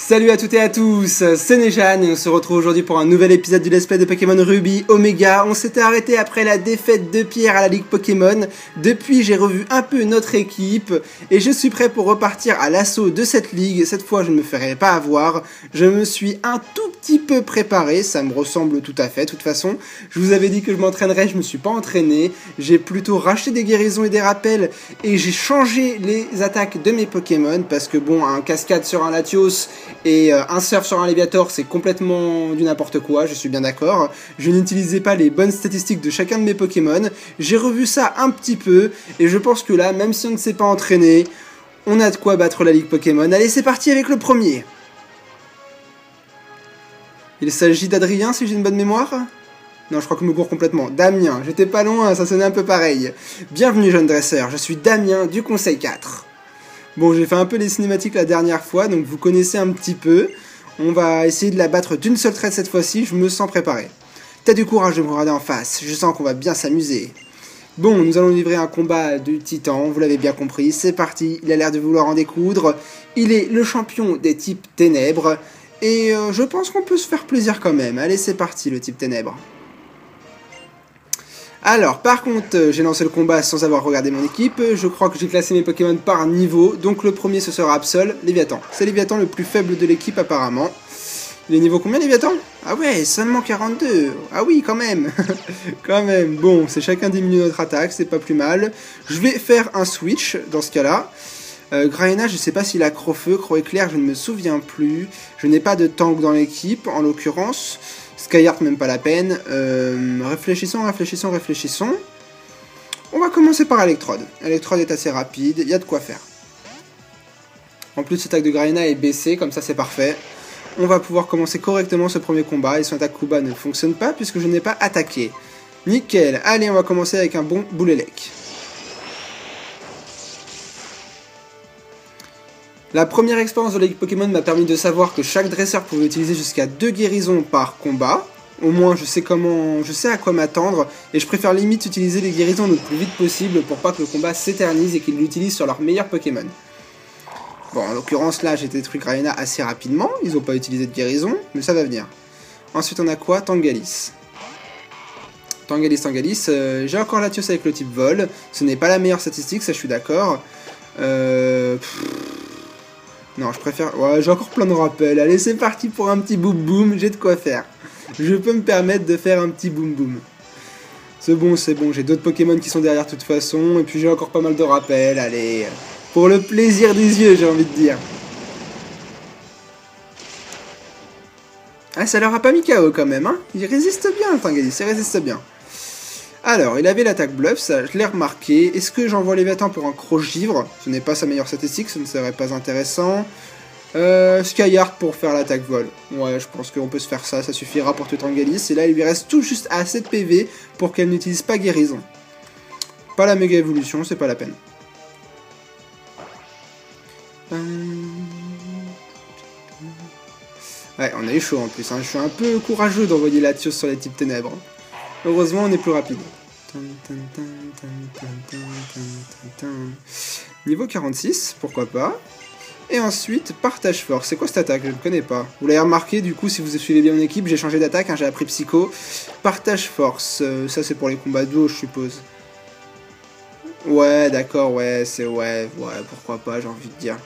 Salut à toutes et à tous, c'est Nejan et on se retrouve aujourd'hui pour un nouvel épisode du Let's Play de Pokémon Ruby Omega. On s'était arrêté après la défaite de Pierre à la Ligue Pokémon. Depuis, j'ai revu un peu notre équipe et je suis prêt pour repartir à l'assaut de cette ligue. Cette fois, je ne me ferai pas avoir. Je me suis un tout petit peu préparé, ça me ressemble tout à fait. De toute façon, je vous avais dit que je m'entraînerais, je me suis pas entraîné. J'ai plutôt racheté des guérisons et des rappels et j'ai changé les attaques de mes Pokémon parce que bon, un cascade sur un Latios et un surf sur un Léviator, c'est complètement du n'importe quoi, je suis bien d'accord. Je n'utilisais pas les bonnes statistiques de chacun de mes Pokémon. J'ai revu ça un petit peu, et je pense que là, même si on ne s'est pas entraîné, on a de quoi battre la Ligue Pokémon. Allez, c'est parti avec le premier. Il s'agit d'Adrien, si j'ai une bonne mémoire ? Non, je crois que je me cours complètement. Damien, j'étais pas loin, ça sonnait un peu pareil. Bienvenue, jeune dresseur, je suis Damien du Conseil 4. Bon, j'ai fait un peu les cinématiques la dernière fois, donc vous connaissez un petit peu. On va essayer de la battre d'une seule traite cette fois-ci, je me sens préparé. T'as du courage de me regarder en face, je sens qu'on va bien s'amuser. Bon, nous allons livrer un combat de titan, vous l'avez bien compris, c'est parti, il a l'air de vouloir en découdre. Il est le champion des types ténèbres, et je pense qu'on peut se faire plaisir quand même. Allez, c'est parti, le type ténèbres. Alors, par contre, j'ai lancé le combat sans avoir regardé mon équipe. Je crois que j'ai classé mes Pokémon par niveau. Donc le premier, ce sera Absol, Léviathan. C'est Léviathan le plus faible de l'équipe, apparemment. Il est niveau combien, Léviathan? Ah ouais, seulement 42. Ah oui, quand même. Quand même. Bon, c'est chacun diminue notre attaque, c'est pas plus mal. Je vais faire un switch, dans ce cas-là. Graina, je sais pas s'il a Crofeu, Croc-Éclair, je ne me souviens plus. Je n'ai pas de tank dans l'équipe, en l'occurrence. Skyheart, même pas la peine. Réfléchissons. On va commencer par Electrode. Electrode est assez rapide, il y a de quoi faire. En plus, l'attaque de Graina est baissée, comme ça c'est parfait. On va pouvoir commencer correctement ce premier combat, et son attaque Kuba ne fonctionne pas puisque je n'ai pas attaqué. Nickel, allez, on va commencer avec un bon Boulélec. La première expérience de la Ligue Pokémon m'a permis de savoir que chaque dresseur pouvait utiliser jusqu'à 2 guérisons par combat. Au moins je sais à quoi m'attendre, et je préfère limite utiliser les guérisons le plus vite possible pour pas que le combat s'éternise et qu'ils l'utilisent sur leurs meilleurs Pokémon. Bon, en l'occurrence là j'ai détruit Graina assez rapidement, ils n'ont pas utilisé de guérison, mais ça va venir. Ensuite on a quoi? Tangalis. Tangalis, j'ai encore Latios avec le type vol, ce n'est pas la meilleure statistique, ça je suis d'accord. Non, je préfère... Ouais, j'ai encore plein de rappels. Allez, c'est parti pour un petit boum boum, j'ai de quoi faire. Je peux me permettre de faire un petit boum boum. C'est bon, j'ai d'autres Pokémon qui sont derrière de toute façon, et puis j'ai encore pas mal de rappels, allez. Pour le plaisir des yeux, j'ai envie de dire. Ah, ça leur a pas mis KO quand même, hein. Il résiste bien, le Tangalis, il résiste bien. Alors, il avait l'attaque bluff, ça je l'ai remarqué. Est-ce que j'envoie Léviathan pour un Croc-Givre? Ce n'est pas sa meilleure statistique, ce ne serait pas intéressant. Skyheart pour faire l'attaque vol. Ouais, je pense qu'on peut se faire ça, ça suffira pour tuer Tangalis. Et là, il lui reste tout juste assez de PV pour qu'elle n'utilise pas guérison. Pas la méga évolution, c'est pas la peine. Ouais, on a eu chaud en plus, hein. Je suis un peu courageux d'envoyer Latios sur les types ténèbres. Heureusement, on est plus rapide. Niveau 46, pourquoi pas. Et ensuite, partage force. C'est quoi cette attaque? Je ne connais pas. Vous l'avez remarqué, du coup, si vous suivez bien mon équipe, j'ai changé d'attaque, hein, j'ai appris Psycho. Partage force, ça c'est pour les combats duo, je suppose. Ouais, d'accord, ouais, pourquoi pas, j'ai envie de dire.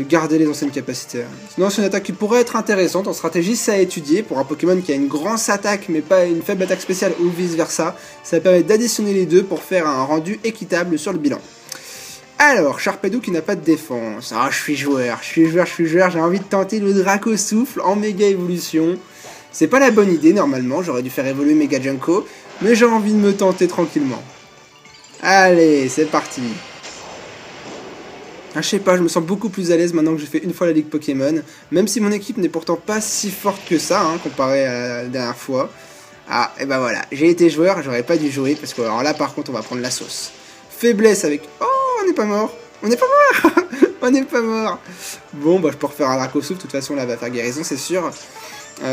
Garder les anciennes capacités. Sinon, c'est une attaque qui pourrait être intéressante en stratégie, ça à étudier. Pour un Pokémon qui a une grosse attaque mais pas une faible attaque spéciale ou vice versa, ça permet d'additionner les deux pour faire un rendu équitable sur le bilan. Alors, Sharpedo qui n'a pas de défense. Ah, je suis joueur, j'ai envie de tenter le Draco Souffle en méga évolution. C'est pas la bonne idée normalement, j'aurais dû faire évoluer Mega Junko, mais j'ai envie de me tenter tranquillement. Allez, c'est parti. Ah, je sais pas, je me sens beaucoup plus à l'aise maintenant que j'ai fait une fois la Ligue Pokémon, même si mon équipe n'est pourtant pas si forte que ça, hein, comparé à la dernière fois. Ah, et ben voilà, j'ai été joueur, j'aurais pas dû jouer, parce que alors là par contre on va prendre la sauce. Faiblesse avec... Oh, on n'est pas mort. On n'est pas mort. Bon, bah je peux refaire un Dracosouffle, de toute façon là va faire guérison, c'est sûr.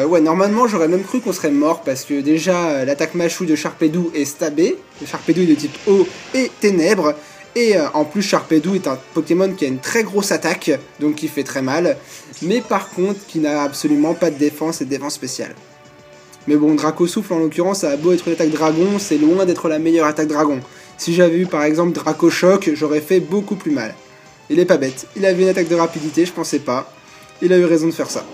Ouais, normalement j'aurais même cru qu'on serait mort, parce que déjà l'attaque Machou de Sharpedo est stabée. Le Sharpedo est de type eau et ténèbres. Et en plus, Sharpedo est un Pokémon qui a une très grosse attaque, donc qui fait très mal, mais par contre qui n'a absolument pas de défense et de défense spéciale. Mais bon, Draco Souffle en l'occurrence, ça a beau être une attaque dragon, c'est loin d'être la meilleure attaque dragon. Si j'avais eu par exemple Draco Choc, j'aurais fait beaucoup plus mal. Il est pas bête, il avait une attaque de rapidité, je pensais pas. Il a eu raison de faire ça.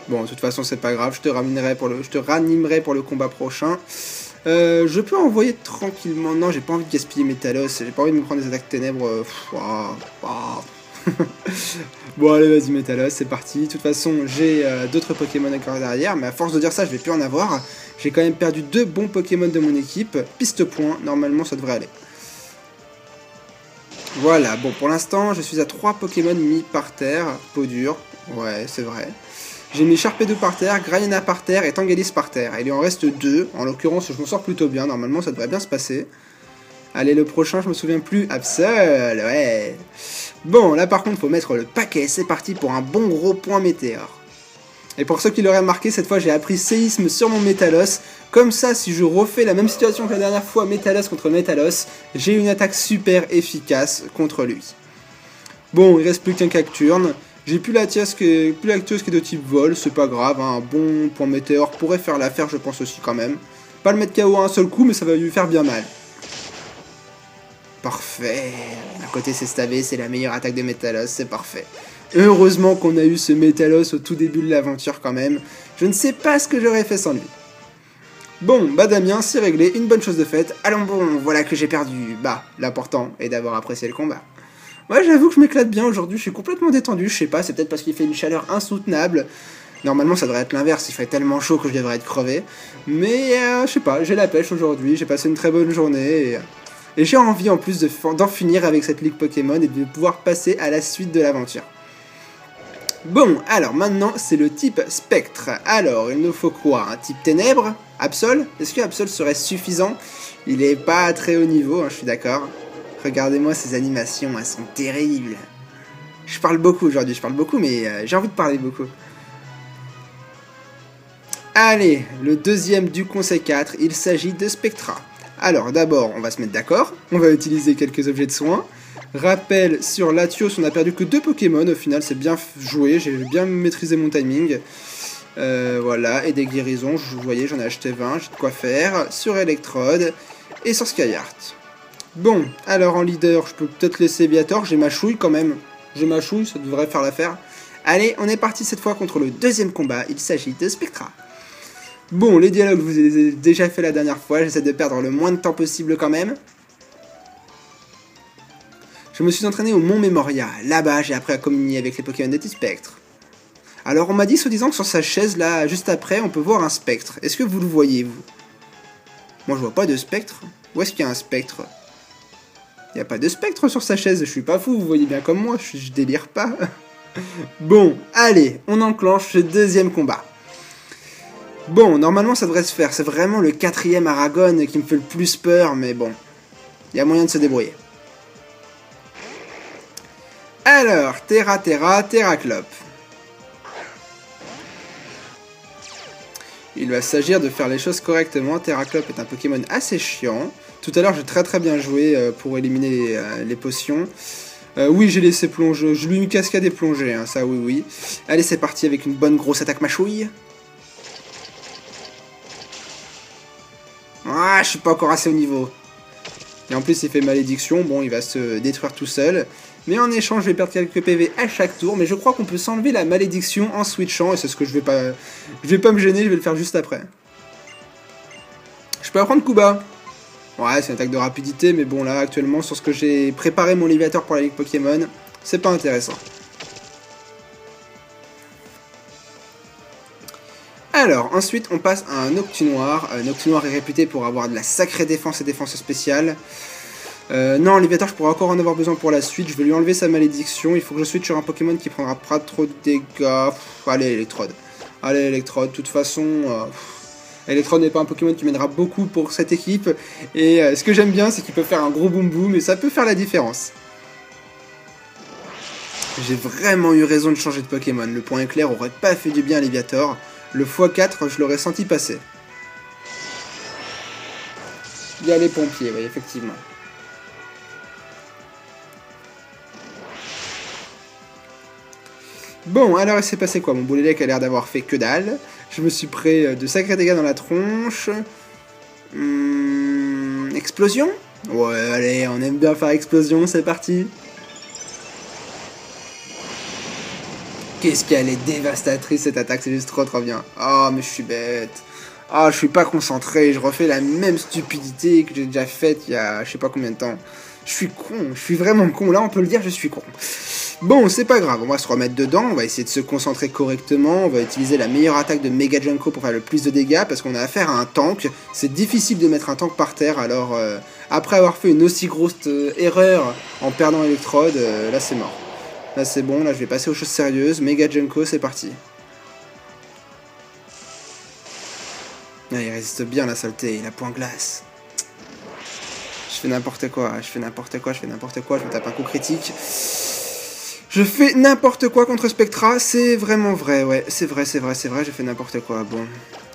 Bon, de toute façon, c'est pas grave, je te ranimerai pour le combat prochain. Je peux envoyer tranquillement... Non, j'ai pas envie de gaspiller Métalos, j'ai pas envie de me prendre des attaques ténèbres... Bon, allez, vas-y, Métalos, c'est parti. De toute façon, j'ai d'autres Pokémon encore derrière, mais à force de dire ça, je vais plus en avoir. J'ai quand même perdu 2 bons Pokémon de mon équipe. Piste point, normalement, ça devrait aller. Voilà, bon, pour l'instant, je suis à 3 Pokémon mis par terre. Peau dure, ouais, c'est vrai. J'ai mis Sharpedo par terre, Graniana par terre et Tangalis par terre. Il en reste 2. En l'occurrence, je m'en sors plutôt bien. Normalement, ça devrait bien se passer. Allez, le prochain, je me souviens plus. Absol, ouais. Bon, là, par contre, faut mettre le paquet. C'est parti pour un bon gros point météore. Et pour ceux qui l'auraient remarqué, cette fois, j'ai appris séisme sur mon Métalos. Comme ça, si je refais la même situation que la dernière fois, Métalos contre Métalos, j'ai une attaque super efficace contre lui. Bon, il reste plus qu'un Cacturne. J'ai plus la Latias qui est de type vol, c'est pas grave, hein, un bon point météore pourrait faire l'affaire, je pense aussi quand même. Pas le mettre KO à un seul coup, mais ça va lui faire bien mal. Parfait. À côté c'est Stavé, c'est la meilleure attaque de Métalos, c'est parfait. Heureusement qu'on a eu ce Métalos au tout début de l'aventure quand même. Je ne sais pas ce que j'aurais fait sans lui. Bon, bah Damien, c'est réglé, une bonne chose de faite. Allons bon, voilà que j'ai perdu. Bah, l'important est d'avoir apprécié le combat. Ouais, j'avoue que je m'éclate bien aujourd'hui, je suis complètement détendu, je sais pas, c'est peut-être parce qu'il fait une chaleur insoutenable. Normalement, ça devrait être l'inverse, il fait tellement chaud que je devrais être crevé. Mais, je sais pas, j'ai la pêche aujourd'hui, j'ai passé une très bonne journée, et j'ai envie en plus d'en finir avec cette ligue Pokémon et de pouvoir passer à la suite de l'aventure. Bon, alors maintenant, c'est le type Spectre. Alors, il nous faut quoi? Un type Ténèbres? Absol? Est-ce que Absol serait suffisant? Il est pas très haut niveau, hein, je suis d'accord. Regardez-moi ces animations, elles sont terribles. Je parle beaucoup aujourd'hui, mais j'ai envie de parler beaucoup. Allez, le deuxième du conseil 4, il s'agit de Spectra. Alors d'abord, on va se mettre d'accord, on va utiliser quelques objets de soins. Rappel, sur Latios, on a perdu que 2 Pokémon, au final c'est bien joué, j'ai bien maîtrisé mon timing. Voilà, et des guérisons, vous voyez, j'en ai acheté 20, j'ai de quoi faire. Sur Electrode et sur Skyheart. Bon, alors en leader, je peux peut-être laisser Viator, j'ai ma chouille quand même. J'ai ma chouille, ça devrait faire l'affaire. Allez, on est parti cette fois contre le deuxième combat, il s'agit de Spectra. Bon, les dialogues, je vous ai déjà fait la dernière fois, j'essaie de perdre le moins de temps possible quand même. Je me suis entraîné au Mont Memoria, là-bas j'ai appris à communier avec les Pokémon de type Spectre. Alors on m'a dit soi-disant que sur sa chaise là, juste après, on peut voir un spectre. Est-ce que vous le voyez, vous? Moi je vois pas de spectre. Où est-ce qu'il y a un spectre? Il n'y a pas de spectre sur sa chaise, je suis pas fou, vous voyez bien comme moi, je délire pas. Bon, allez, on enclenche ce deuxième combat. Bon, normalement ça devrait se faire, c'est vraiment le 4ème Aragon qui me fait le plus peur, mais bon, il y a moyen de se débrouiller. Alors, Terraclope. Il va s'agir de faire les choses correctement. Terraclope est un Pokémon assez chiant. Tout à l'heure, j'ai très bien joué pour éliminer les potions. Oui, j'ai laissé plonger. Je lui ai mis cascade et plongée, hein, ça oui. Allez, c'est parti avec une bonne grosse attaque mâchouille. Ah, je suis pas encore assez au niveau. Et en plus, il fait malédiction. Bon, il va se détruire tout seul. Mais en échange, je vais perdre quelques PV à chaque tour. Mais je crois qu'on peut s'enlever la malédiction en switchant. Et c'est ce que je vais pas... Je vais pas me gêner, je vais le faire juste après. Je peux apprendre coup bas. Ouais, c'est une attaque de rapidité. Mais bon, là, actuellement, sur ce que j'ai préparé mon Léviator pour la Ligue Pokémon, c'est pas intéressant. Alors, ensuite, on passe à un Octinoir. Octinoir est réputé pour avoir de la sacrée défense et défense spéciale. Non, Léviator, je pourrais encore en avoir besoin pour la suite. Je vais lui enlever sa malédiction. Il faut que je switch sur un Pokémon qui prendra pas trop de dégâts. Allez, Electrode. Allez, Electrode. De toute façon, Electrode n'est pas un Pokémon qui m'aidera beaucoup pour cette équipe. Et ce que j'aime bien, c'est qu'il peut faire un gros boom boom et ça peut faire la différence. J'ai vraiment eu raison de changer de Pokémon. Le point éclair aurait pas fait du bien à Léviator. Le x4, je l'aurais senti passer. Il y a les pompiers, oui, effectivement. Bon, alors il s'est passé quoi? Mon Boulet a l'air d'avoir fait que dalle. Je me suis pris de sacrés dégâts dans la tronche. Explosion? Ouais, allez, on aime bien faire explosion, c'est parti. Qu'est-ce qu'elle est dévastatrice cette attaque, c'est juste trop bien. Oh, mais je suis bête. Oh, je suis pas concentré, je refais la même stupidité que j'ai déjà faite il y a je sais pas combien de temps. Je suis con, je suis vraiment con, là on peut le dire, je suis con. Bon, c'est pas grave, on va se remettre dedans, on va essayer de se concentrer correctement, on va utiliser la meilleure attaque de Mega Junko pour faire le plus de dégâts, parce qu'on a affaire à un tank, c'est difficile de mettre un tank par terre, alors après avoir fait une aussi grosse erreur en perdant Electrode, là c'est mort. Là c'est bon, là je vais passer aux choses sérieuses, Mega Junko, c'est parti. Ah, il résiste bien la saleté, il a point glace. Je fais n'importe quoi, je me tape un coup critique. Je fais n'importe quoi contre Spectra, c'est vraiment vrai, ouais, c'est vrai, je fais n'importe quoi. Bon,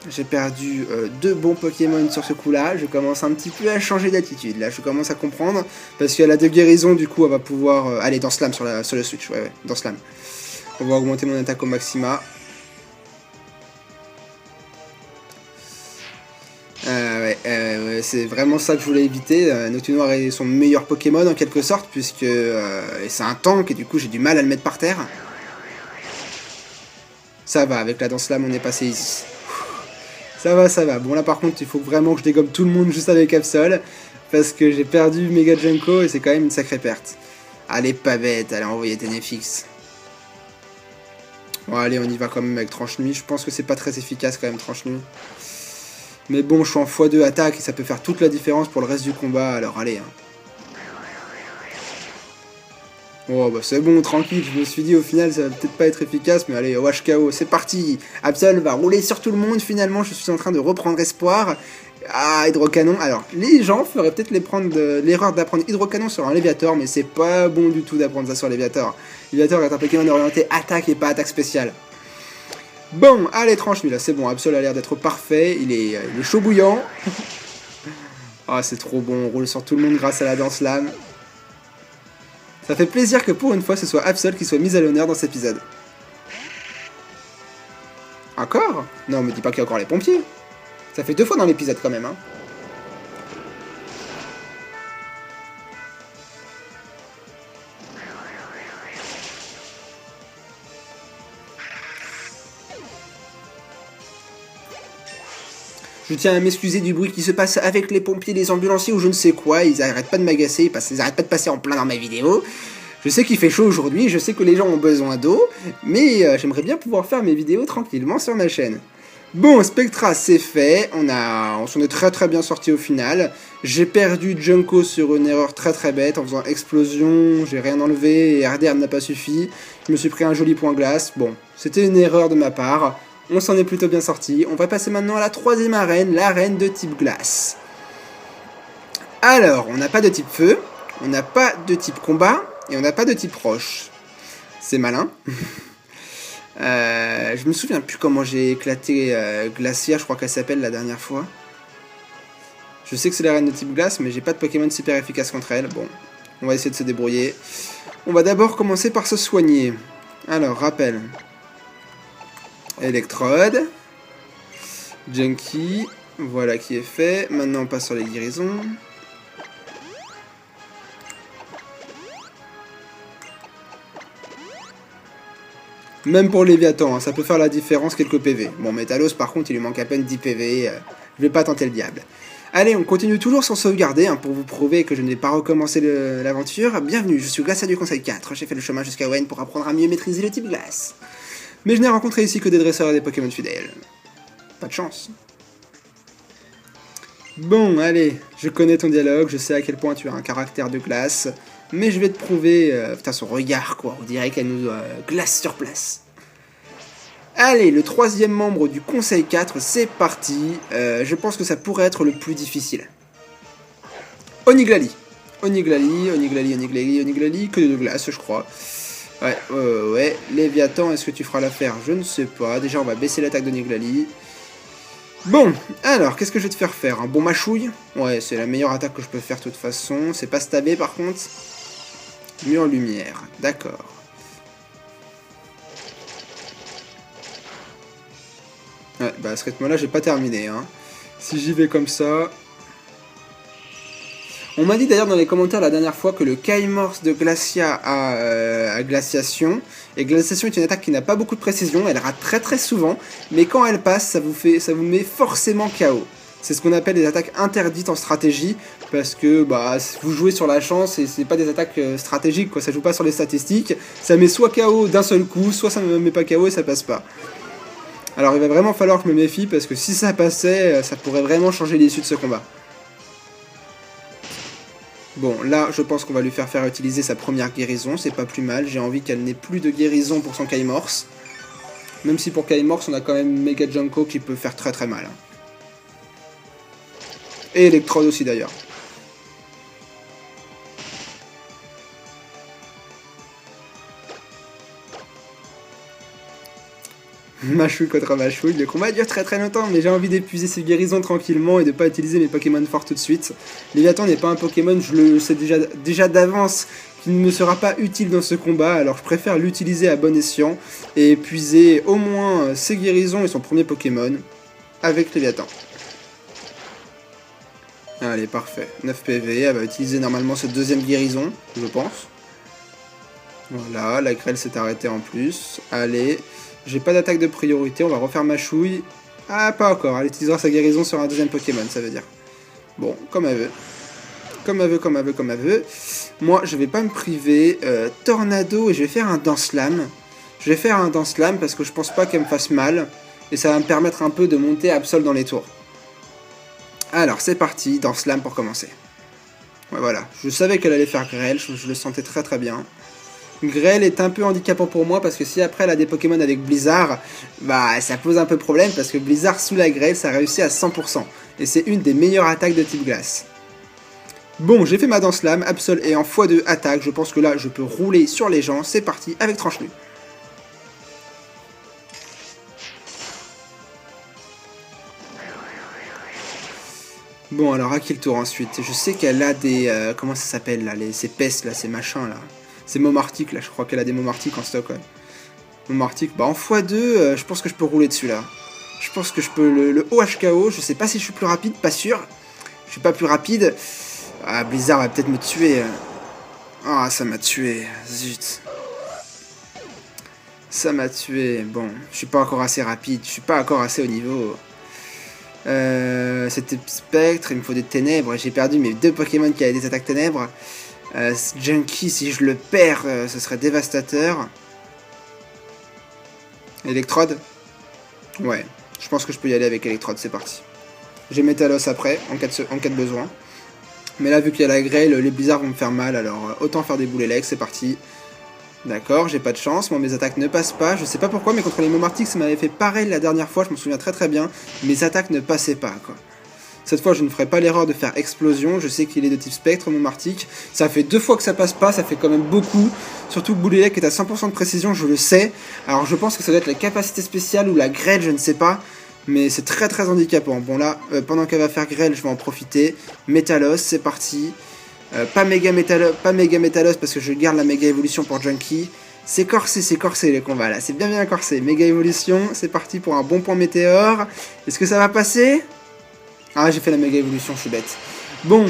j'ai perdu 2 bons Pokémon sur ce coup-là, je commence un petit peu à changer d'attitude, là, je commence à comprendre, parce qu'elle a de guérison, du coup, elle va pouvoir... aller dans Slam sur le Switch, ouais, dans Slam. On va augmenter mon attaque au maxima. Ouais, c'est vraiment ça que je voulais éviter. Noctinoir est son meilleur Pokémon en quelque sorte, puisque c'est un tank et du coup j'ai du mal à le mettre par terre. Ça va, avec la danse lame on est passé easy. Ça va. Bon là par contre il faut vraiment que je dégomme tout le monde juste avec Absol, parce que j'ai perdu Mega Junko et c'est quand même une sacrée perte. Allez, pas bête, allez envoyer Tenefix. Bon allez, on y va quand même avec Tranche Nuit, je pense que c'est pas très efficace quand même Tranche Nuit. Mais bon, je suis en x2 attaque et ça peut faire toute la différence pour le reste du combat, alors allez. Oh bah c'est bon, tranquille, je me suis dit au final ça va peut-être pas être efficace, mais allez, Wash KO, c'est parti. Absol va rouler sur tout le monde, finalement je suis en train de reprendre espoir. Ah, Hydrocanon, alors les gens feraient peut-être l'erreur d'apprendre Hydrocanon sur un Léviator, mais c'est pas bon du tout d'apprendre ça sur Léviator. Léviator est un Pokémon orienté attaque et pas attaque spéciale. Bon, allez, tranche lui là, c'est bon, Absol a l'air d'être parfait, il est chaud bouillant. Ah, c'est trop bon, on roule sur tout le monde grâce à la danse lame. Ça fait plaisir que pour une fois ce soit Absol qui soit mise à l'honneur dans cet épisode. Encore? Non, me dis pas qu'il y a encore les pompiers. Ça fait 2 fois dans l'épisode quand même, hein. Je tiens à m'excuser du bruit qui se passe avec les pompiers, les ambulanciers ou je ne sais quoi, ils arrêtent pas de m'agacer, ils arrêtent pas de passer en plein dans ma vidéo. Je sais qu'il fait chaud aujourd'hui, je sais que les gens ont besoin d'eau, mais j'aimerais bien pouvoir faire mes vidéos tranquillement sur ma chaîne. Bon, Spectra c'est fait, on s'en est très bien sorti au final. J'ai perdu Junko sur une erreur très bête en faisant explosion, j'ai rien enlevé et RDR n'a pas suffi. Je me suis pris un joli point glace, bon, c'était une erreur de ma part. On s'en est plutôt bien sorti. On va passer maintenant à la 3e arène, l'arène de type glace. Alors, on n'a pas de type feu, on n'a pas de type combat, et on n'a pas de type roche. C'est malin. Je me souviens plus comment j'ai éclaté Glacier, je crois qu'elle s'appelle la dernière fois. Je sais que c'est l'arène de type glace, mais j'ai pas de Pokémon super efficace contre elle. Bon, on va essayer de se débrouiller. On va d'abord commencer par se soigner. Alors, rappel. Electrode, Junkie, voilà qui est fait. Maintenant on passe sur les guérisons. Même pour Léviathan, hein, ça peut faire la différence quelques PV. Bon, Métalos par contre il lui manque à peine 10 PV, je vais pas tenter le diable. Allez, on continue toujours sans sauvegarder, hein, pour vous prouver que je n'ai pas recommencé l'aventure. Bienvenue, je suis Glacia du Conseil 4, j'ai fait le chemin jusqu'à Wayne pour apprendre à mieux maîtriser le type glace. Mais je n'ai rencontré ici que des dresseurs et des Pokémon fidèles. Pas de chance. Bon, allez, je connais ton dialogue, je sais à quel point tu as un caractère de glace, mais je vais te prouver... putain, son regard, quoi, on dirait qu'elle nous glace sur place. Allez, le 3e membre du Conseil 4, c'est parti. Je pense que ça pourrait être le plus difficile. Oniglali, que de glace, je crois. Ouais. Léviathan, est-ce que tu feras l'affaire? Je ne sais pas. Déjà, on va baisser l'attaque de Niglali. Bon, alors, qu'est-ce que je vais te faire faire? Un bon mâchouille? Ouais, c'est la meilleure attaque que je peux faire de toute façon. C'est pas stabé, par contre. Mur lumière, d'accord. Ouais, bah à ce rythme-là, j'ai pas terminé. Hein. Si j'y vais comme ça... On m'a dit d'ailleurs dans les commentaires la dernière fois que le Kaimorse de Glacia a Glaciation. Et Glaciation est une attaque qui n'a pas beaucoup de précision, elle rate très très souvent, mais quand elle passe, ça vous met forcément KO. C'est ce qu'on appelle des attaques interdites en stratégie, parce que bah, vous jouez sur la chance et c'est pas des attaques stratégiques, quoi. Ça joue pas sur les statistiques, ça met soit KO d'un seul coup, soit ça ne met pas KO et ça passe pas. Alors il va vraiment falloir que je me méfie, parce que si ça passait, ça pourrait vraiment changer l'issue de ce combat. Bon, là, je pense qu'on va lui faire utiliser sa première guérison, c'est pas plus mal. J'ai envie qu'elle n'ait plus de guérison pour son Kaimorse. Même si pour Kaimorse, on a quand même Mega Junko qui peut faire très très mal. Et Electrode aussi d'ailleurs. Machouille contre Machouille, le combat dure très très longtemps, mais j'ai envie d'épuiser ses guérisons tranquillement et de pas utiliser mes Pokémon forts tout de suite. Léviathan n'est pas un Pokémon, je le sais déjà d'avance, qui ne me sera pas utile dans ce combat, alors je préfère l'utiliser à bon escient et épuiser au moins ses guérisons et son premier Pokémon avec Léviathan. Allez, parfait. 9 PV, elle va utiliser normalement cette deuxième guérison, je pense. Voilà, la grêle s'est arrêtée en plus. Allez... J'ai pas d'attaque de priorité, on va refaire Machouille. Ah, pas encore, elle utilisera sa guérison sur un deuxième Pokémon, ça veut dire. Bon, comme elle veut. Comme elle veut. Moi, je vais pas me priver. Tornado, et je vais faire un Dance Slam. Je vais faire un Dance Slam parce que je pense pas qu'elle me fasse mal. Et ça va me permettre un peu de monter Absol dans les tours. Alors, c'est parti, Dance Slam pour commencer. Ouais, voilà, je savais qu'elle allait faire grêle, je le sentais très très bien. Grêle est un peu handicapant pour moi parce que si après elle a des Pokémon avec Blizzard, bah ça pose un peu problème parce que Blizzard sous la grêle ça réussit à 100%. Et c'est une des meilleures attaques de type glace. Bon, j'ai fait ma Dance Slam, Absol est en x2 attaque, je pense que là je peux rouler sur les gens, c'est parti avec Tranche Nue. Bon alors à qui le tour ensuite? Je sais qu'elle a des... comment ça s'appelle là, ces pestes là, ces machins là. C'est Momartic, là, je crois qu'elle a des Momartic en stock, ouais. Momartic, bah en x2, je pense que je peux rouler dessus, là. Je pense que je peux le OHKO, je sais pas si je suis plus rapide, pas sûr. Je suis pas plus rapide. Ah, Blizzard va peut-être me tuer. Ah, ça m'a tué, zut. Ça m'a tué, bon, je suis pas encore assez rapide, je suis pas encore assez au niveau. C'était Spectre, il me faut des ténèbres, j'ai perdu mes deux Pokémon qui avaient des attaques ténèbres. Junkie, si je le perds, ce serait dévastateur. Electrode? Ouais, je pense que je peux y aller avec Electrode, c'est parti. J'ai Métalos après, en cas de besoin. Mais là, vu qu'il y a la grêle, les blizzards vont me faire mal, alors autant faire des boules élec, c'est parti. D'accord, j'ai pas de chance, moi mes attaques ne passent pas, je sais pas pourquoi, mais contre les Momartic, ça m'avait fait pareil la dernière fois, je me souviens très très bien. Mes attaques ne passaient pas, quoi. Cette fois, je ne ferai pas l'erreur de faire explosion. Je sais qu'il est de type spectre, mon Martic. Ça fait 2 fois que ça passe pas, ça fait quand même beaucoup. Surtout que Boulélec est à 100% de précision, je le sais. Alors, je pense que ça doit être la capacité spéciale ou la grêle, je ne sais pas. Mais c'est très très handicapant. Bon, là, pendant qu'elle va faire grêle, je vais en profiter. Métalos, c'est parti. Pas méga Métalos parce que je garde la méga évolution pour Junkie. C'est corsé les combats là. C'est bien corsé. Méga évolution, c'est parti pour un bon point météore. Est-ce que ça va passer ? Ah, j'ai fait la méga évolution, je suis bête. Bon,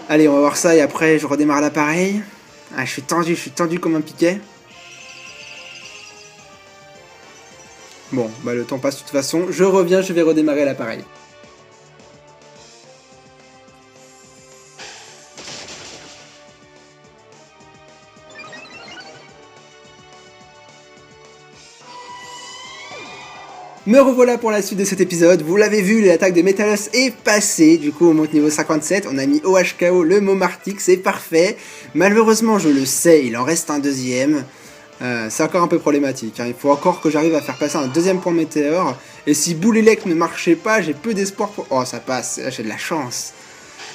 allez, on va voir ça et après je redémarre l'appareil. Ah, je suis tendu comme un piquet. Bon, bah le temps passe de toute façon. Je reviens, je vais redémarrer l'appareil. Me revoilà pour la suite de cet épisode, vous l'avez vu, l'attaque de Métalos est passée, du coup on monte niveau 57, on a mis OHKO le Momartic, c'est parfait. Malheureusement je le sais, il en reste un deuxième, c'est encore un peu problématique, hein. Il faut encore que j'arrive à faire passer un deuxième point météore, et si Boulélec ne marchait pas, j'ai peu d'espoir pour... Oh ça passe, j'ai de la chance.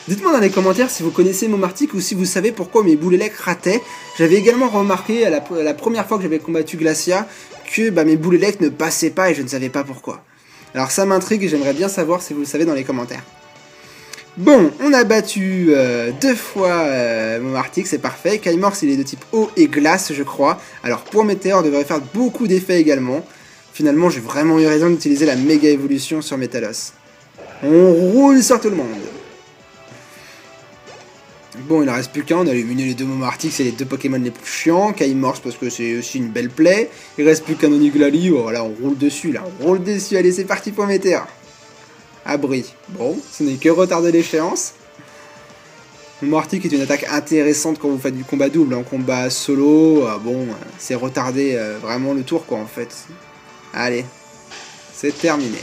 Dites-moi dans les commentaires si vous connaissez Momartic ou si vous savez pourquoi mes Boulélec rataient. J'avais également remarqué la première fois que j'avais combattu Glacia que mes Boulélec ne passaient pas et je ne savais pas pourquoi. Alors ça m'intrigue et j'aimerais bien savoir si vous le savez dans les commentaires. Bon, on a battu 2 fois Momartic, c'est parfait. Kaimorse il est de type eau et glace je crois. Alors pour Météore devrait faire beaucoup d'effets également. Finalement, j'ai vraiment eu raison d'utiliser la méga évolution sur Métalos. On roule sur tout le monde. Bon, il en reste plus qu'un, on a éliminé les deux Momartix et les deux Pokémon les plus chiants, Kaimorse parce que c'est aussi une belle play, il reste plus qu'un Oniglali, voilà, on roule dessus, là, on roule dessus, allez, c'est parti pour Météor. Abri, bon, ce n'est que retard de l'échéance. Momartix est une attaque intéressante quand vous faites du combat double, en combat solo, bon, c'est retardé vraiment le tour, quoi, en fait. Allez, c'est terminé.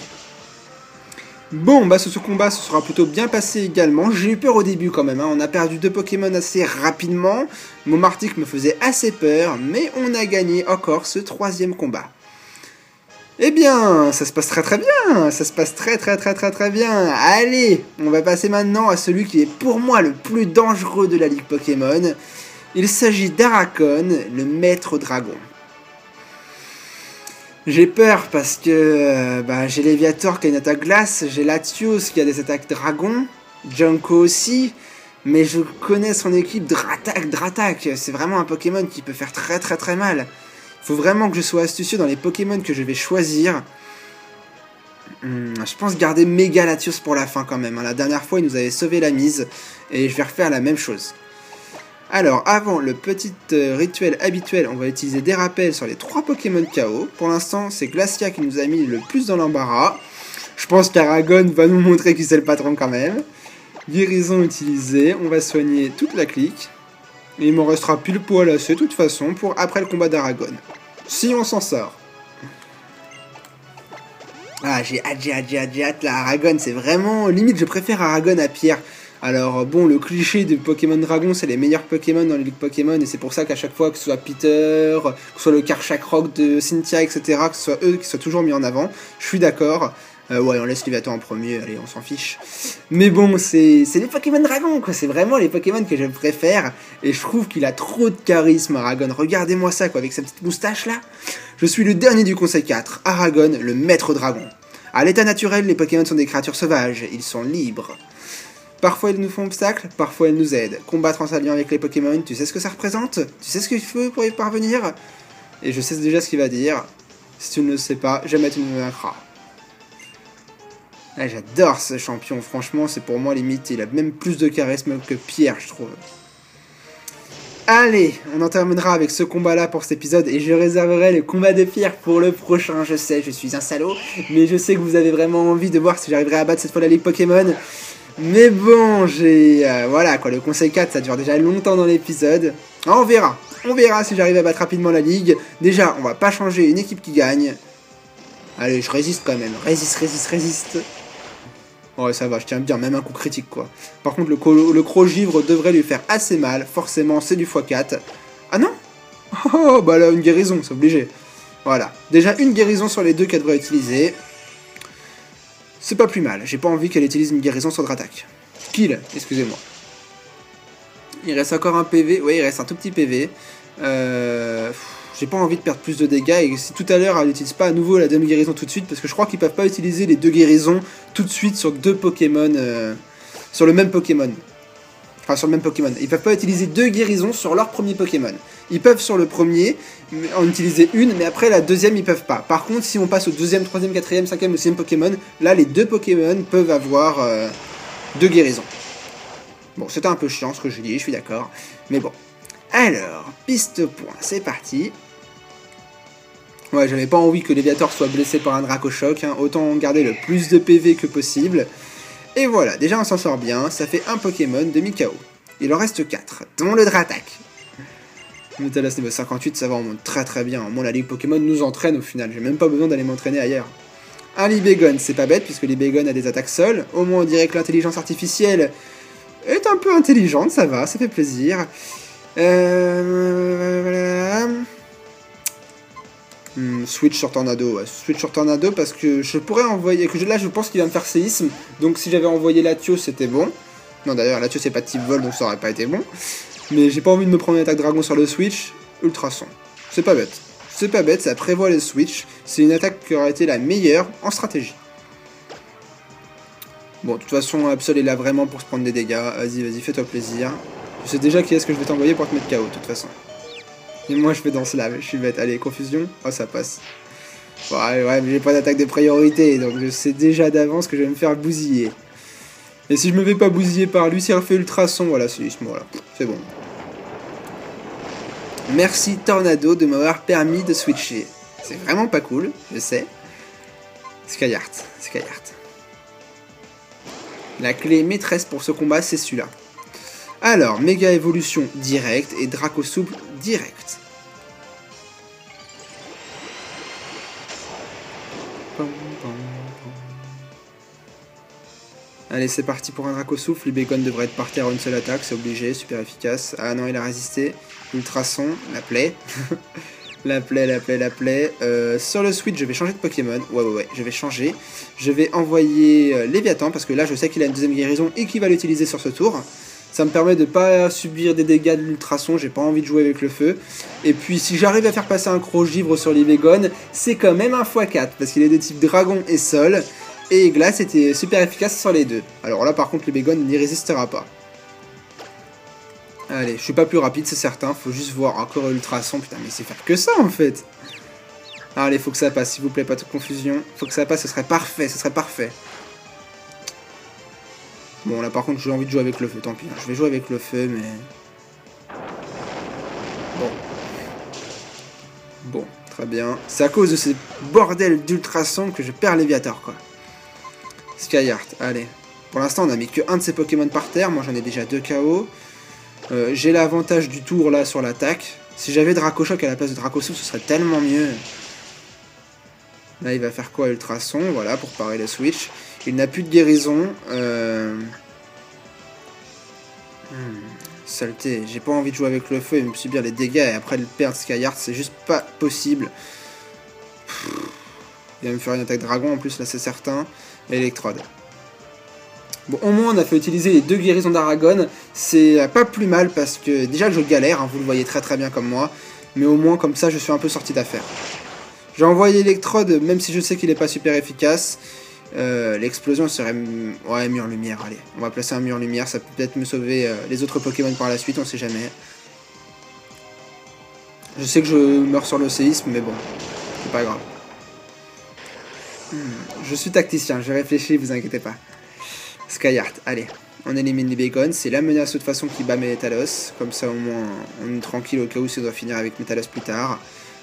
Bon, bah ce combat se sera plutôt bien passé également. J'ai eu peur au début quand même, hein. On a perdu 2 Pokémon assez rapidement. Momartix me faisait assez peur, mais on a gagné encore ce 3e combat. Eh bien, ça se passe très bien, ça se passe très bien. Allez, on va passer maintenant à celui qui est pour moi le plus dangereux de la Ligue Pokémon. Il s'agit d'Aracon, le maître dragon. J'ai peur parce que j'ai Léviator qui a une attaque glace, j'ai Latios qui a des attaques dragon, Junko aussi, mais je connais son équipe Dratak, c'est vraiment un Pokémon qui peut faire très mal. Il faut vraiment que je sois astucieux dans les Pokémon que je vais choisir. Je pense garder Méga Latios pour la fin quand même, hein. La dernière fois il nous avait sauvé la mise, et je vais refaire la même chose. Alors, avant le petit rituel habituel, on va utiliser des rappels sur les 3 Pokémon KO. Pour l'instant, c'est Glacia qui nous a mis le plus dans l'embarras. Je pense qu'Aragon va nous montrer qui c'est le patron quand même. Guérison utilisée, on va soigner toute la clique. Et il m'en restera pile poil assez de toute façon pour après le combat d'Aragon. Si on s'en sort. Ah, j'ai hâte là, Aragon, c'est vraiment... Limite, je préfère Aragon à Pierre. Alors bon, le cliché de Pokémon Dragon, c'est les meilleurs Pokémon dans les ligues Pokémon, et c'est pour ça qu'à chaque fois, que ce soit Peter, que ce soit le Karchak Rock de Cynthia, etc., que ce soit eux qui soient toujours mis en avant, je suis d'accord. Ouais, on laisse Léviator en premier, allez, on s'en fiche. Mais bon, c'est les Pokémon Dragon, quoi, c'est vraiment les Pokémon que je préfère, et je trouve qu'il a trop de charisme, Aragon. Regardez-moi ça, quoi, avec sa petite moustache là. Je suis le dernier du Conseil 4, Aragon, le maître dragon. À l'état naturel, les Pokémon sont des créatures sauvages, ils sont libres. Parfois ils nous font obstacle, parfois ils nous aident. Combattre en s'alliant avec les Pokémon, tu sais ce que ça représente? Tu sais ce qu'il faut pour y parvenir? Et je sais déjà ce qu'il va dire. Si tu ne le sais pas, jamais tu ne me vaincras. Ah, j'adore ce champion, franchement, c'est pour moi limite, il a même plus de charisme que Pierre, je trouve. Allez, on en terminera avec ce combat-là pour cet épisode, et je réserverai le combat de Pierre pour le prochain. Je sais, je suis un salaud, mais je sais que vous avez vraiment envie de voir si j'arriverai à battre cette fois la Ligue Pokémon. Mais bon, voilà quoi, le conseil 4 ça dure déjà longtemps dans l'épisode. On verra si j'arrive à battre rapidement la ligue. Déjà, on va pas changer une équipe qui gagne. Allez, je résiste quand même, résiste. Ouais, ça va, je tiens bien, même un coup critique quoi. Par contre, le Crogivre devrait lui faire assez mal, forcément c'est du x4. Ah non? Oh, bah là, une guérison, c'est obligé. Voilà, déjà une guérison sur les 2 qu'elle devrait utiliser. C'est pas plus mal, j'ai pas envie qu'elle utilise une guérison sur Dratak. Kill, excusez-moi. Il reste encore un PV, oui il reste un tout petit PV. J'ai pas envie de perdre plus de dégâts, et si tout à l'heure elle n'utilise pas à nouveau la demi-guérison tout de suite, parce que je crois qu'ils peuvent pas utiliser les 2 guérisons tout de suite sur 2 Pokémon, sur le même Pokémon. Enfin sur le même Pokémon. Ils peuvent pas utiliser 2 guérisons sur leur premier Pokémon. Ils peuvent sur le premier en utiliser une, mais après la deuxième ils peuvent pas. Par contre, si on passe au 2e, 3e, 4e, 5e, 6e Pokémon, là les 2 Pokémon peuvent avoir 2 guérisons. Bon, c'était un peu chiant ce que je dis, je suis d'accord. Mais bon. Alors, piste point, c'est parti. Ouais, j'avais pas envie que Léviator soit blessé par un Dracochoc, hein. Autant garder le plus de PV que possible. Et voilà, déjà on s'en sort bien, ça fait un Pokémon demi-KO. Il en reste 4, dont le Dratak. Métalos niveau 58, ça va, on monte très bien. Moi, la Ligue Pokémon nous entraîne au final, j'ai même pas besoin d'aller m'entraîner ailleurs. Un Libégon, c'est pas bête, puisque Libégon a des attaques sol. Au moins, on dirait que l'intelligence artificielle est un peu intelligente, ça va, ça fait plaisir. Switch sur Tornado, ouais. Switch sur Tornado parce que je pourrais envoyer... Là je pense qu'il va me faire séisme, donc si j'avais envoyé Latios c'était bon. Non d'ailleurs Latios c'est pas de type vol donc ça aurait pas été bon. Mais j'ai pas envie de me prendre une attaque dragon sur le Switch. Ultrason, c'est pas bête, ça prévoit le Switch. C'est une attaque qui aurait été la meilleure en stratégie. Bon de toute façon Absol est là vraiment pour se prendre des dégâts. Vas-y fais-toi plaisir. Je sais déjà qui est-ce que je vais t'envoyer pour te mettre KO de toute façon. Et moi je vais dans Slave, je suis bête. Allez, confusion. Oh ça passe. Ouais, mais j'ai pas d'attaque de priorité, donc je sais déjà d'avance que je vais me faire bousiller. Et si je me fais pas bousiller par lui, s'il refait ultrason, voilà, voilà, c'est bon. Merci Tornado de m'avoir permis de switcher. C'est vraiment pas cool, je sais. Skyheart. La clé maîtresse pour ce combat, c'est celui-là. Alors, méga évolution direct et Draco souple direct. Allez, c'est parti pour un Draco souffle. Libégon devrait être par terre en une seule attaque, c'est obligé, super efficace. Ah non, il a résisté. Ultrason, la plaie. la plaie. Sur le switch, je vais changer de Pokémon. Ouais, je vais changer. Je vais envoyer Léviathan, parce que là, je sais qu'il a une deuxième guérison et qu'il va l'utiliser sur ce tour. Ça me permet de pas subir des dégâts de l'ultrason, j'ai pas envie de jouer avec le feu. Et puis si j'arrive à faire passer un Crogivre sur Libégon, c'est quand même un x4, parce qu'il est de type dragon et sol. Et glace était super efficace sur les deux. Alors là par contre Libégon n'y résistera pas. Allez, je suis pas plus rapide c'est certain, faut juste voir encore ultrason, putain mais c'est faire que ça en fait. Allez, faut que ça passe, s'il vous plaît, pas de confusion. Faut que ça passe, ce serait parfait. Bon, là par contre, j'ai envie de jouer avec le feu, tant pis. Je vais jouer avec le feu, mais... Bon, très bien. C'est à cause de ces bordels d'ultrason que je perds Léviator, quoi. Skyheart, allez. Pour l'instant, on n'a mis que un de ces Pokémon par terre. Moi, j'en ai déjà 2 KO. J'ai l'avantage du tour, là, sur l'attaque. Si j'avais Dracochoc à la place de Dracosouffle, ce serait tellement mieux. Là, il va faire quoi, ultrason, voilà, pour parer le switch. Il n'a plus de guérison. Saleté, j'ai pas envie de jouer avec le feu et me subir les dégâts et après le perdre Skyheart, c'est juste pas possible. Il va me faire une attaque dragon en plus, là c'est certain. Électrode. Bon, au moins on a fait utiliser les 2 guérisons d'Aragon. C'est pas plus mal parce que déjà je galère, hein, vous le voyez très bien comme moi. Mais au moins comme ça je suis un peu sorti d'affaire. J'ai envoyé Electrode, même si je sais qu'il est pas super efficace. L'explosion serait... Ouais, mur lumière, allez. On va placer un mur lumière, ça peut peut-être me sauver les autres Pokémon par la suite, on sait jamais. Je sais que je meurs sur le séisme, mais bon, c'est pas grave. Je suis tacticien, j'ai réfléchi, vous inquiétez pas. Skyheart, allez. On élimine Libégon, c'est la menace de toute façon qui bat Métalos. Comme ça au moins on est tranquille au cas où ça doit finir avec Métalos plus tard.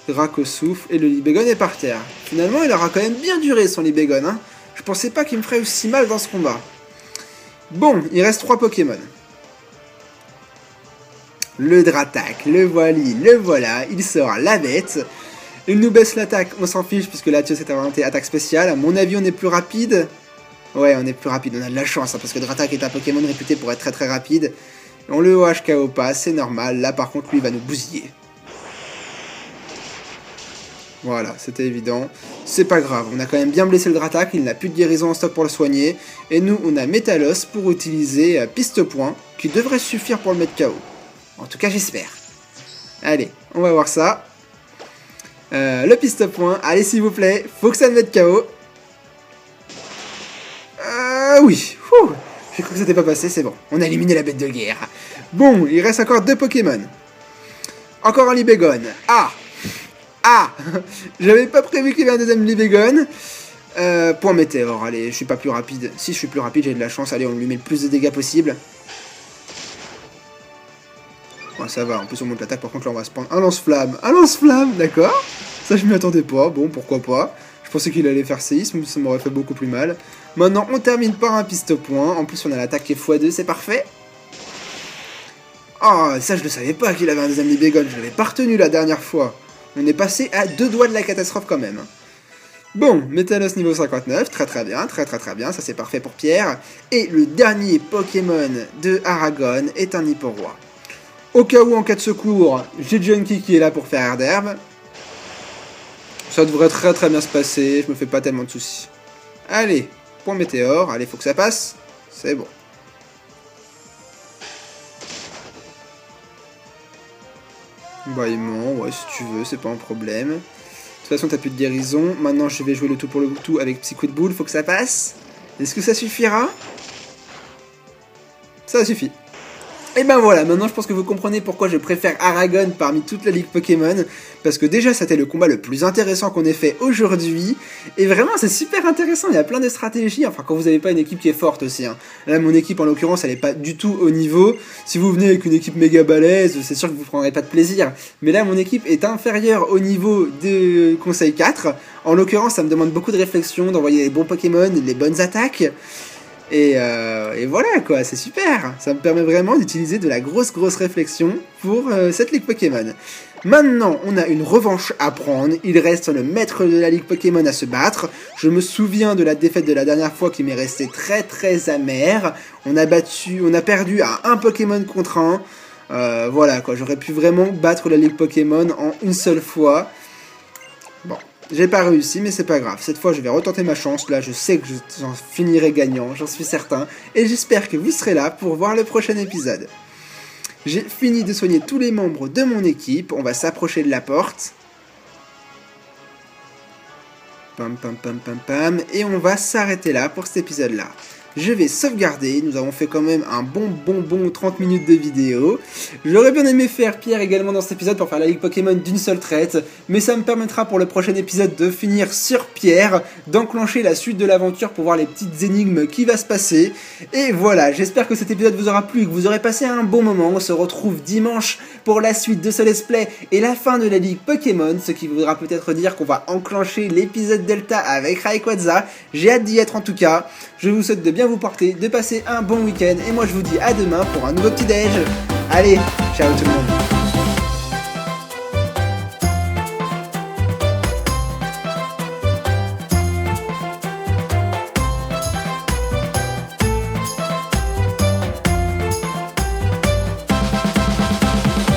Draco souffle et le Libégon est par terre. Finalement il aura quand même bien duré son Libégon, hein. Je pensais pas qu'il me ferait aussi mal dans ce combat. Bon, il reste 3 Pokémon. Le Dratak, le voilà, il sort la bête. Il nous baisse l'attaque, on s'en fiche puisque Latios est inventé attaque spéciale. À mon avis, on est plus rapide. Ouais, on est plus rapide, on a de la chance hein, parce que Dratak est un Pokémon réputé pour être très rapide. On le OHKO pas, c'est normal. Là par contre, lui, il va nous bousiller. Voilà, c'était évident. C'est pas grave, on a quand même bien blessé le Dratak, il n'a plus de guérison en stock pour le soigner. Et nous, on a Métalos pour utiliser Piste-Point, qui devrait suffire pour le mettre KO. En tout cas, j'espère. Allez, on va voir ça. Le Piste-Point, allez s'il vous plaît, faut que ça le mette KO. Oui, j'ai cru que c'était pas passé, c'est bon. On a éliminé la bête de guerre. Bon, il reste encore 2 Pokémon. Encore un Libégon. Ah, j'avais pas prévu qu'il y avait un deuxième Libégon. Point météore, allez, je suis pas plus rapide. Si je suis plus rapide, j'ai de la chance. Allez, on lui met le plus de dégâts possible. Ouais, ça va, en plus on monte l'attaque, par contre là on va se prendre un lance-flamme, d'accord. Ça je m'y attendais pas, bon, pourquoi pas. Je pensais qu'il allait faire séisme, ça m'aurait fait beaucoup plus mal. Maintenant, on termine par un Piste-Point. En plus, on a l'attaque qui est x2, c'est parfait. Oh, ça je le savais pas qu'il avait un deuxième Libégon, je l'avais pas retenu la dernière fois. On est passé à 2 doigts de la catastrophe quand même. Bon, Métalos niveau 59, très bien, ça c'est parfait pour Pierre. Et le dernier Pokémon de Aragon est un Hipporois. Au cas où, en cas de secours, j'ai Junkie qui est là pour faire air d'herbe. Ça devrait très bien se passer, je me fais pas tellement de soucis. Allez, point météore, allez, faut que ça passe. C'est bon. Bâillement, ouais, si tu veux, c'est pas un problème. De toute façon, t'as plus de guérison. Maintenant, je vais jouer le tout pour le tout avec Psycho de Boule, faut que ça passe. Est-ce que ça suffira? Ça suffit. Et ben voilà, maintenant je pense que vous comprenez pourquoi je préfère Aragon parmi toute la ligue Pokémon, parce que déjà c'était le combat le plus intéressant qu'on ait fait aujourd'hui, et vraiment c'est super intéressant, il y a plein de stratégies, enfin quand vous n'avez pas une équipe qui est forte aussi, hein. Là mon équipe en l'occurrence elle est pas du tout au niveau, si vous venez avec une équipe méga balèze, c'est sûr que vous prendrez pas de plaisir, mais là mon équipe est inférieure au niveau de Conseil 4, en l'occurrence ça me demande beaucoup de réflexion, d'envoyer les bons Pokémon, les bonnes attaques. Et voilà quoi, c'est super. Ça me permet vraiment d'utiliser de la grosse réflexion pour cette ligue Pokémon. Maintenant, on a une revanche à prendre. Il reste le maître de la ligue Pokémon à se battre. Je me souviens de la défaite de la dernière fois qui m'est restée très amère. On a perdu à un Pokémon contre un. Voilà quoi, j'aurais pu vraiment battre la ligue Pokémon en une seule fois. Bon. J'ai pas réussi, mais c'est pas grave. Cette fois, je vais retenter ma chance. Là, je sais que j'en finirai gagnant, j'en suis certain. Et j'espère que vous serez là pour voir le prochain épisode. J'ai fini de soigner tous les membres de mon équipe. On va s'approcher de la porte. Pam. Et on va s'arrêter là pour cet épisode-là. Je vais sauvegarder, nous avons fait quand même un bon 30 minutes de vidéo. J'aurais bien aimé faire Pierre également dans cet épisode pour faire la ligue Pokémon d'une seule traite, mais ça me permettra pour le prochain épisode de finir sur Pierre, d'enclencher la suite de l'aventure pour voir les petites énigmes qui va se passer. Et voilà, j'espère que cet épisode vous aura plu et que vous aurez passé un bon moment. On se retrouve dimanche pour la suite de ce let's play et la fin de la ligue Pokémon, ce qui voudra peut-être dire qu'on va enclencher l'épisode Delta avec Rayquaza. J'ai hâte d'y être en tout cas. Je vous souhaite de bien vous porter, de passer un bon week-end et moi je vous dis à demain pour un nouveau petit déj. Allez, ciao tout le monde.